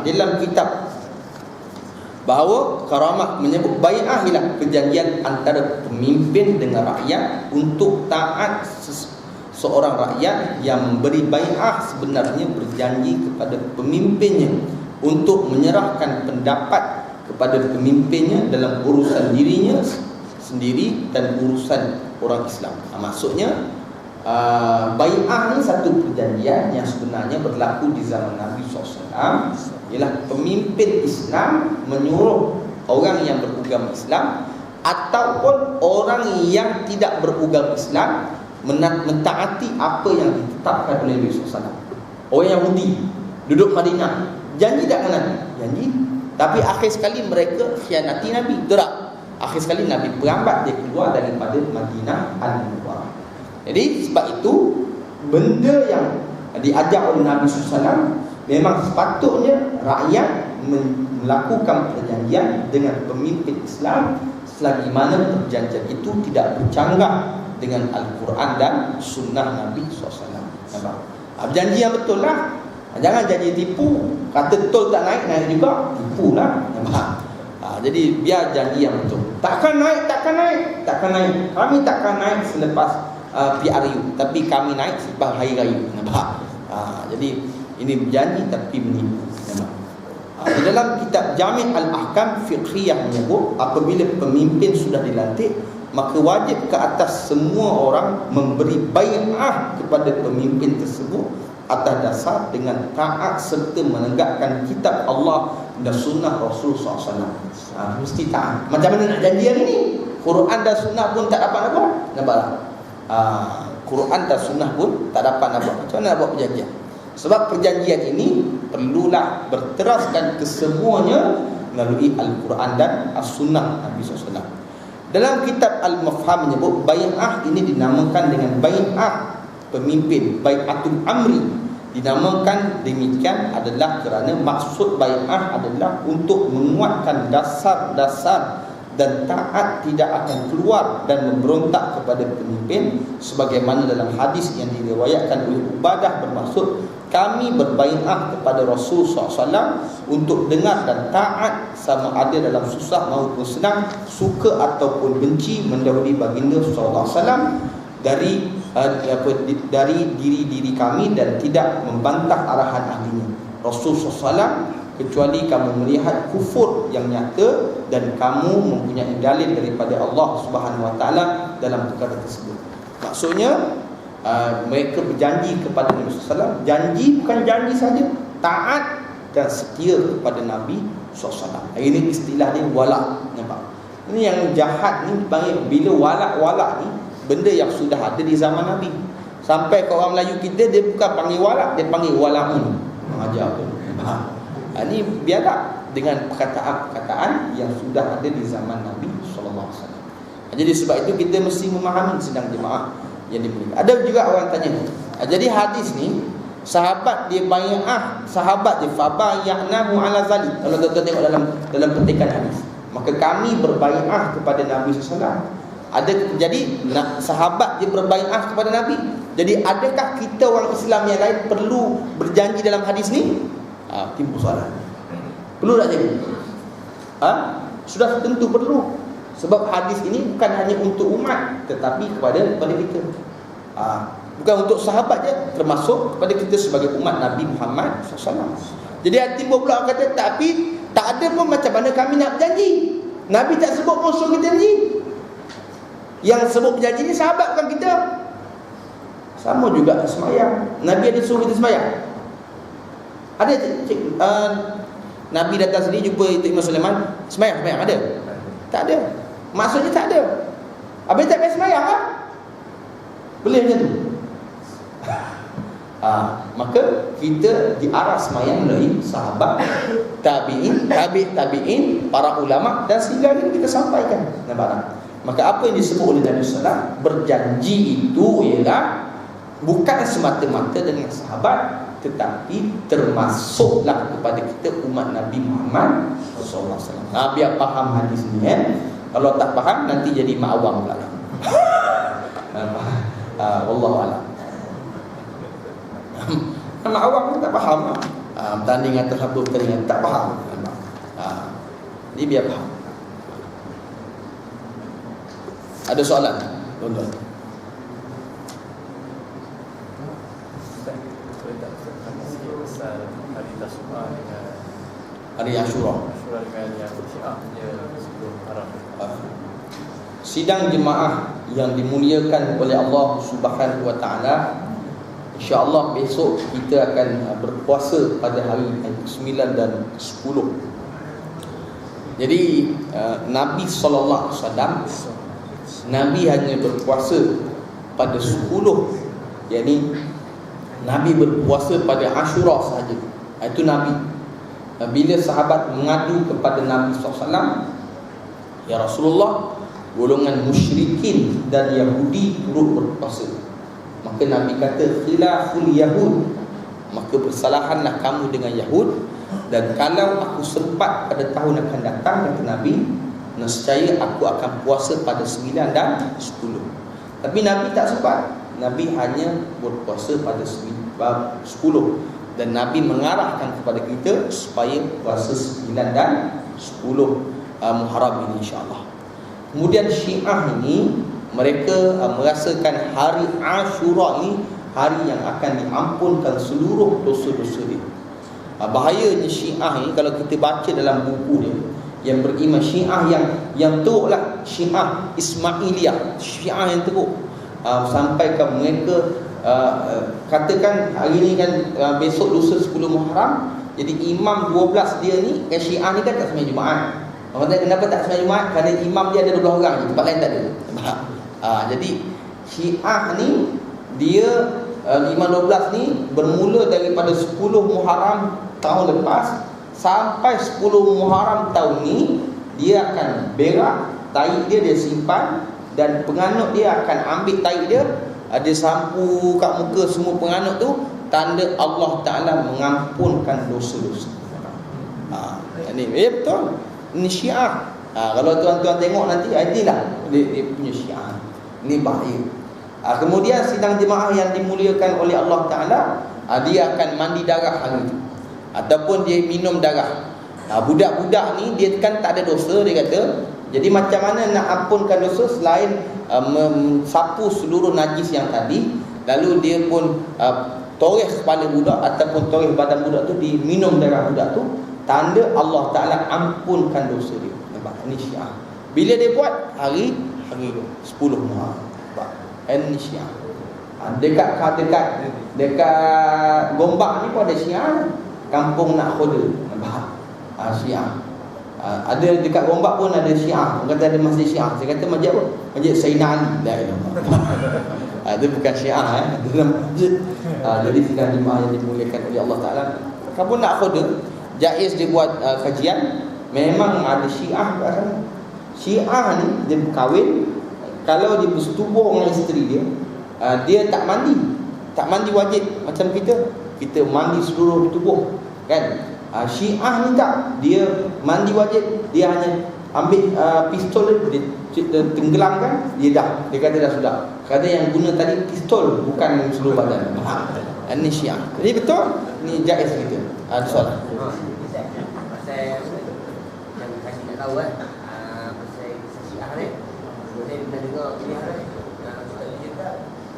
dalam kitab bahawa karamah menyebut bai'ah ialah perjanjian antara pemimpin dengan rakyat untuk taat seorang rakyat yang memberi bai'ah sebenarnya berjanji kepada pemimpinnya untuk menyerahkan pendapat kepada pemimpinnya dalam urusan dirinya sendiri dan urusan orang Islam. Maksudnya bai'ah ni satu perjanjian yang sebenarnya berlaku di zaman Nabi SAW. Ialah pemimpin Islam menyuruh orang yang beragama Islam ataupun orang yang tidak beragama Islam mentaati apa yang ditetapkan oleh Nabi SAW. Orang Yahudi duduk Madinah, janji tak dengan Nabi? Janji. Tapi akhir sekali mereka khianati Nabi. Betul tak? Akhir sekali Nabi berambat dia keluar daripada Madinah Al-Munawwarah. Jadi sebab itu benda yang diajar oleh Nabi SAW, memang sepatutnya rakyat melakukan perjanjian dengan pemimpin Islam selagi mana perjanjian itu tidak bercanggah dengan Al-Quran dan Sunnah Nabi SAW. Nampak? Berjanji yang betul lah. Jangan janji tipu. Kata tol tak naik, naik juga, tipu lah. Nampak? Jadi biar janji yang betul. Takkan naik. Kami takkan naik selepas PRU, tapi kami naik selepas Hari Raya. Nampak? Jadi ini berjanji tapi menipu. Di dalam kitab Jami' Al-Ahkam Fiqhiyah menyebut apabila pemimpin sudah dilantik, maka wajib ke atas semua orang memberi bai'ah kepada pemimpin tersebut atas dasar dengan taat serta menegakkan kitab Allah dan sunnah Rasul SAW. Mesti taat. Macam mana nak janji hari ni? Quran dan sunnah pun tak dapat apa? Nampaklah. Quran dan sunnah pun tak dapat apa. Macam mana nak buat perjanjian? Sebab perjanjian ini perlulah berteraskan kesemuanya melalui Al-Quran dan As-Sunnah Nabi SAW. Dalam kitab Al-Mafham menyebut bai'ah ini dinamakan dengan bai'ah pemimpin, bai'atul amri. Dinamakan demikian adalah kerana maksud bai'ah adalah untuk menguatkan dasar-dasar dan taat tidak akan keluar dan memberontak kepada pemimpin, sebagaimana dalam hadis yang diriwayatkan oleh Ubadah bermaksud kami berbai'ah kepada Rasul SAW untuk dengar dan taat sama ada dalam susah maupun senang, suka ataupun benci, mendahului baginda SAW dari diri-diri kami dan tidak membantah arahan ahlinya Rasul SAW, kecuali kamu melihat kufur yang nyata dan kamu mempunyai dalil daripada Allah Subhanahu Wa Taala dalam perkara tersebut. Maksudnya mereka berjanji kepada Nabi SAW. Janji bukan janji saja, taat dan setia kepada Nabi SAW. Ini istilah dia wala'. Nampak? Ini yang jahat ni panggil, bila wala'-wala' ni benda yang sudah ada di zaman Nabi. Sampai ke orang Melayu kita, dia bukan panggil wala', dia panggil wala'un. Ajar tu. Ini biarlah dengan perkataan-perkataan yang sudah ada di zaman Nabi SAW. Jadi sebab itu kita mesti memahami sedang jemaah yang dimuliakan. Ada juga orang tanya, jadi hadis ni sahabat dia bai'ah, sahabat dia fabaya'nahu ala zalik. Kalau tuan-tuan tengok dalam petikan hadis, maka kami berbai'ah kepada Nabi SAW. Jadi sahabat dia berbai'ah kepada Nabi. Jadi adakah kita orang Islam yang lain perlu berjanji dalam hadis ni? Timbul soalan. Perlu tak jadi? Sudah tentu perlu. Sebab hadis ini bukan hanya untuk umat, tetapi kepada kita. Bukan untuk sahabat je, termasuk kepada kita sebagai umat Nabi Muhammad SAW. Jadi timbul pula orang kata, tapi tak ada pun macam mana kami nak berjanji. Nabi tak sebut pun suruh kita janji. Yang sebut berjanji ni sahabat bukan kita. Sama juga semayang. Nabi ada suruh kita semayang? Ada Nabi datang sini jumpa Imam Sulaiman, semayang ada? Tak ada. Maksudnya tak ada. Habis tak payah semayang lah. Boleh macam tu? Maka kita diarah semayang melalui sahabat, tabi'in, tabi'in, para ulama, dan sehingga ini kita sampaikan. Nampak? Maka apa yang disebut oleh Nabi SAW, berjanji itu ialah bukan semata-mata dengan sahabat, tetapi termasuklah kepada kita umat Nabi Muhammad SAW. Biar faham hadis ni Kalau tak faham nanti jadi mak awam pula. Wallahu a'lam. Mak awam tak faham. Bertanding atas apa pertandingan tak faham. Ni biar faham. Ada soalan? Tuan-tuan. Hari Tasu'a dengan Hari Ashura. Ashura dengan yang Syiah dia sebelum haram. Sidang jemaah yang dimuliakan oleh Allah Subhanahu wa taala, insya-Allah besok kita akan berpuasa pada hari ke-9 dan ke-10. Jadi Nabi sallallahu alaihi wasallam Nabi hanya berpuasa pada 10, yakni Nabi berpuasa pada Ashura sahaja. Itu Nabi. Bila sahabat mengadu kepada Nabi SAW, ya Rasulullah, golongan musyrikin dan Yahudi turut berpuasa. Maka Nabi kata, khilaful Yahud, maka bersalahanlah kamu dengan Yahud. Dan kalau aku sempat pada tahun akan datang, kata Nabi, nescaya aku akan puasa pada 9 dan 10. Tapi Nabi tak sempat. Nabi hanya berpuasa pada 10. Dan Nabi mengarahkan kepada kita supaya puasa 9 dan 10 Muharram ini, insya-Allah. Kemudian Syiah ini, mereka merasakan hari Ashura ini hari yang akan diampunkan seluruh dosa-dosa dia. Bahayanya Syiah ini, kalau kita baca dalam buku dia yang beriman, Syiah yang teruklah, Syiah Ismailiyah, Syiah yang teruk, sampai ke mereka katakan hari ni kan besok lusa 10 Muharram, jadi imam 12 dia ni, Syiah ni kan tak sembahyang Jumaat. Orang tanya kenapa tak sembahyang Jumaat? Kerana imam dia ada 12 orang je, tempat lain tak ada. Jadi Syiah ni, dia imam 12 ni bermula daripada 10 Muharram tahun lepas sampai 10 Muharram tahun ni, dia akan berak tahi dia simpan, dan penganut dia akan ambil tahi dia, dia sampu kat muka semua penganut tu, tanda Allah Ta'ala mengampunkan dosa-dosa. Ini betul. Ini Syiah. Kalau tuan-tuan tengok nanti, inilah dia punya Syiah. Ini bahaya. Kemudian sidang jemaah yang dimuliakan oleh Allah Ta'ala, dia akan mandi darah hari itu, ataupun dia minum darah. Budak-budak ni dia kan tak ada dosa, dia kata. Jadi macam mana nak ampunkan dosa selain mensapu seluruh najis yang tadi, lalu dia pun toreh kepala budak ataupun toreh badan budak tu, diminum darah budak tu, tanda Allah Ta'ala ampunkan dosa dia. Nampak? Ini Syiah. Bila dia buat? Hari 10 Muharram. Nampak? Ini Syiah. Dekat Gombak ni pun ada Syiah. Kampung Nakhoda. Nampak? Syiah. Ada dekat Gombak pun ada Syiah. Orang kata ada masjid Syiah. Saya kata masjid apa? Masjid Sayyidina Ali. Itu bukan Syiah, itu dalam masjid. Jadi sidang jemaah yang dimuliakan oleh Allah Ta'ala, kamu nak khoda, jaiz dia buat kajian. Memang ada Syiah kat sana. Syiah ni dia berkahwin, kalau dia bersetubuh dengan isteri dia, dia tak mandi. Tak mandi wajib macam kita mandi seluruh tubuh, kan? Syiah ni tak, dia mandi wajib. Dia hanya ambil pistol dia tenggelamkan, dia kata dah sudah. Kerana yang guna tadi pistol, bukan seluruh badan. Ini Syiah. Jadi betul, ni jaiz kita. Ada soalan? Pasal yang kasih nak tahu kan, pasal Syiah ni, boleh pernah dengar ni kita cakap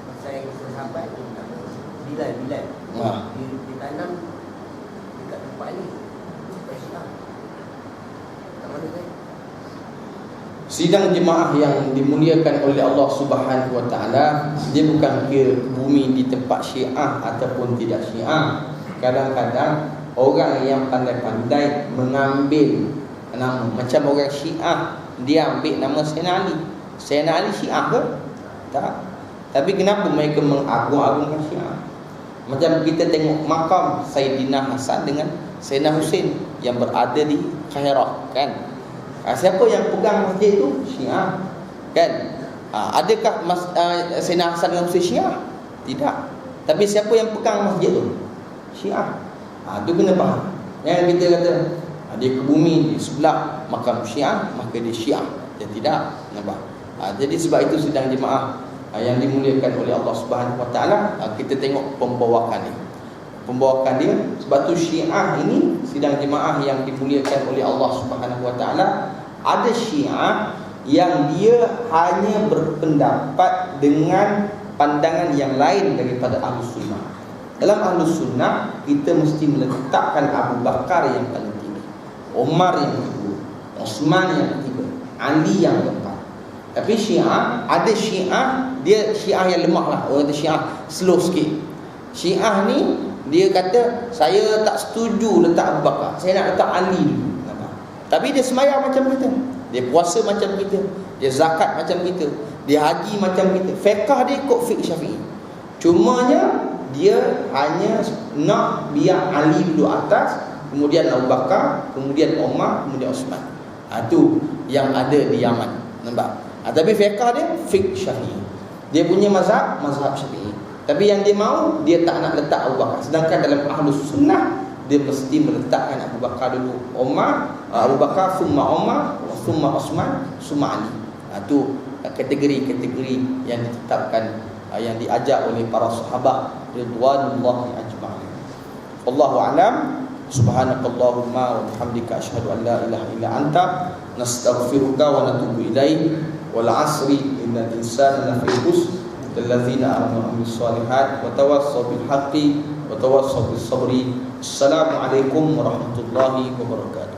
pasal sahabat Bilal ditanam dekat tempat ni, tempat Syiah. Tak mana kan? Sidang jemaah yang dimuliakan oleh Allah Subhanahu wa taala, dia bukan kira bumi di tempat Syiah ataupun tidak Syiah. Kadang-kadang orang yang pandai-pandai mengambil nama, macam orang Syiah, dia ambil nama Sayyidina Ali. Sayyidina Ali Syiah ke? Tak. Tapi kenapa mereka mengagung-agungkan Syiah? Macam kita tengok makam Sayyidina Hasan dengan Sayyidina Husain yang berada di Kairah, kan? Siapa yang pegang masjid itu? Syiah, kan? Adakah Sayyidina Hasan dengan Husain Syiah? Tidak. Tapi siapa yang pegang masjid itu? Syiah. Itu kena faham. Yang kita kata dia ke bumi di sebelah makam Syiah, maka dia Syiah. Dia tidak. Nampak? Jadi sebab itu sidang jemaah yang dimuliakan oleh Allah Subhanahu wa taala, kita tengok pembawakan ni. pembawakan dia. Sebab tu Syiah ini, sidang jemaah yang dimuliakan oleh Allah Subhanahu Wa Taala, ada Syiah yang dia hanya berpendapat dengan pandangan yang lain daripada Ahlus Sunnah. Dalam Ahlus Sunnah, kita mesti meletakkan Abu Bakar yang paling tinggi, Umar yang kedua, Osman yang ketiga, Ali yang keempat. Tapi Syiah, ada Syiah, dia Syiah yang lemah lah. Orang kata Syiah slow sikit. Syiah ni dia kata, saya tak setuju letak Abu Bakar, saya nak letak Ali dulu. Tapi dia sembahyang macam kita, dia puasa macam kita, dia zakat macam kita, dia haji macam kita. Fiqh dia ikut fiqh Syafi'i. Cumanya dia hanya nak biar Ali duduk atas, kemudian Abu Bakar, kemudian Umar, kemudian Osman. Itu yang ada di Yaman. Nampak? Tapi fiqh dia fiqh Syafi'i. Dia punya mazhab Syafi'i. Tapi yang dia mahu, dia tak nak letak Abu Bakar. Sedangkan dalam Ahlus Sunnah, dia mesti meletakkan Abu Bakar dulu, Abu Bakar, summa Umar, summa Osman, summa Ali. Itu kategori-kategori yang ditetapkan, yang diajak oleh para sahabat ridwanullahi ajma'in. Wallahu a'lam. Subhanakallahumma wa bihamdika asyhadu an la ilaha illa anta nastaghfiruka wa natubu ilaik. Wal 'asri innal insana lafi khusr alladzina amanu wa amilus solihat wa tawassaw bil haqqi wa tawassaw bis sabri. Assalamualaikum warahmatullahi wabarakatuh.